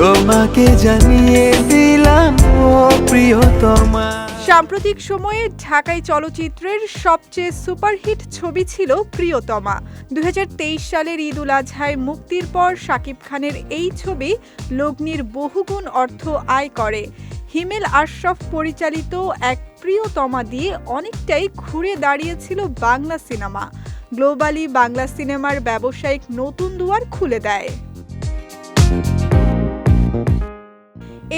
তোমাকে জানিয়ে দিলাম ও প্রিয়তমা। সাম্প্রতিক সময়ে ঢাকাই চলচ্চিত্রের সবচেয়ে সুপারহিট ছবি ছিল প্রিয়তমা। 2023 সালের ঈদ উল আজহায় মুক্তির পর শাকিব খানের এই ছবি লগ্নির বহুগুণ অর্থ আয় করে। হিমেল আশরাফ পরিচালিত এক প্রিয়তমা দিয়ে অনেকটাই ঘুরে দাঁড়িয়েছিল বাংলা সিনেমা। গ্লোবালি বাংলা সিনেমার ব্যবসায়িক নতুন দুয়ার খুলে দেয়।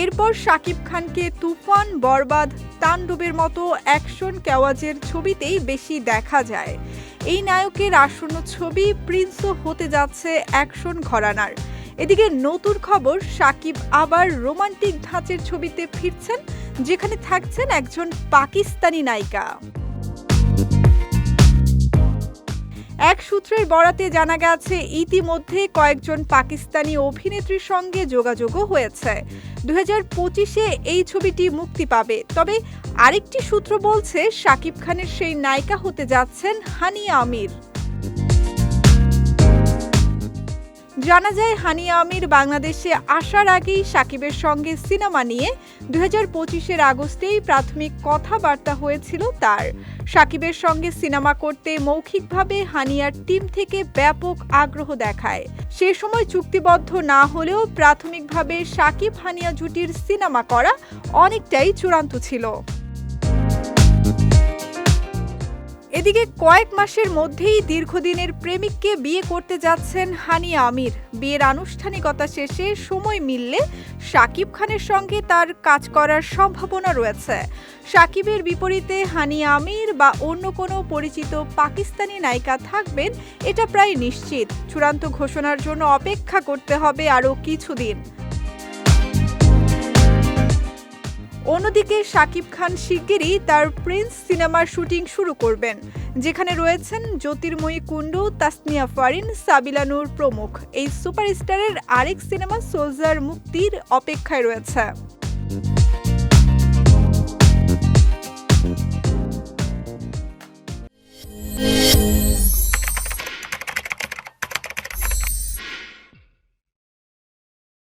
এরপর শাকিব খানকে তুফান, বরবাদ, তাণ্ডবের মতো অ্যাকশন কেওয়াজের ছবিতেই বেশি দেখা যায়। এই নায়কের আসন্ন ছবি প্রিন্সও হতে যাচ্ছে অ্যাকশন ঘরানার। এদিকে নতুন খবর, শাকিব আবার রোমান্টিক ধাঁচের ছবিতে ফিরছেন, যেখানে থাকছেন একজন পাকিস্তানি নায়িকা। এক সূত্রের বরাতে জানা গেছে ইতিমধ্যে কয়েকজন পাকিস্তানি অভিনেত্রীর সঙ্গে যোগাযোগও হয়েছে। 2025-এ এই ছবিটি মুক্তি পাবে। তবে আরেকটি সূত্র বলছে শাকিব খানের সেই নায়িকা হতে যাচ্ছেন হানিয়া আমির। জানা যায় হানিয়া আমির বাংলাদেশে আসার আগেই শাকিবের সঙ্গে সিনেমা নিয়ে 2025-এর আগস্টেই প্রাথমিক কথাবার্তা হয়েছিল তার। শাকিবের সঙ্গে সিনেমা করতে মৌখিকভাবে হানিয়ার টিম থেকে ব্যাপক আগ্রহ দেখায়। সে সময় চুক্তিবদ্ধ না হলেও প্রাথমিকভাবে শাকিব হানিয়া জুটির সিনেমা করা অনেকটাই চূড়ান্ত ছিল। এদিকে কয়েক মাসের মধ্যেই দীর্ঘদিনের প্রেমিককে বিয়ে করতে যাচ্ছেন হানিয়া আমির। বিয়ের আনুষ্ঠানিকতা শেষে সময় মিললে শাকিব খানের সঙ্গে তার কাজ করার সম্ভাবনা রয়েছে। শাকিবের বিপরীতে হানিয়া আমির বা অন্য কোনো পরিচিত পাকিস্তানি নায়িকা থাকবেন, এটা প্রায় নিশ্চিত। চূড়ান্ত ঘোষণার জন্য অপেক্ষা করতে হবে আরও কিছুদিন। অন্যদিকে শাকিব খান শিগগিরই তার প্রিন্স সিনেমার শুটিং শুরু করবেন, যেখানে রয়েছেন জ্যোতির্ময়ী কুণ্ডু, তাসনিয়া ফারিন, সাবিলা নূর প্রমুখ। এই সুপারস্টারের আরেক সিনেমা সোলজার মুক্তির অপেক্ষায় রয়েছে।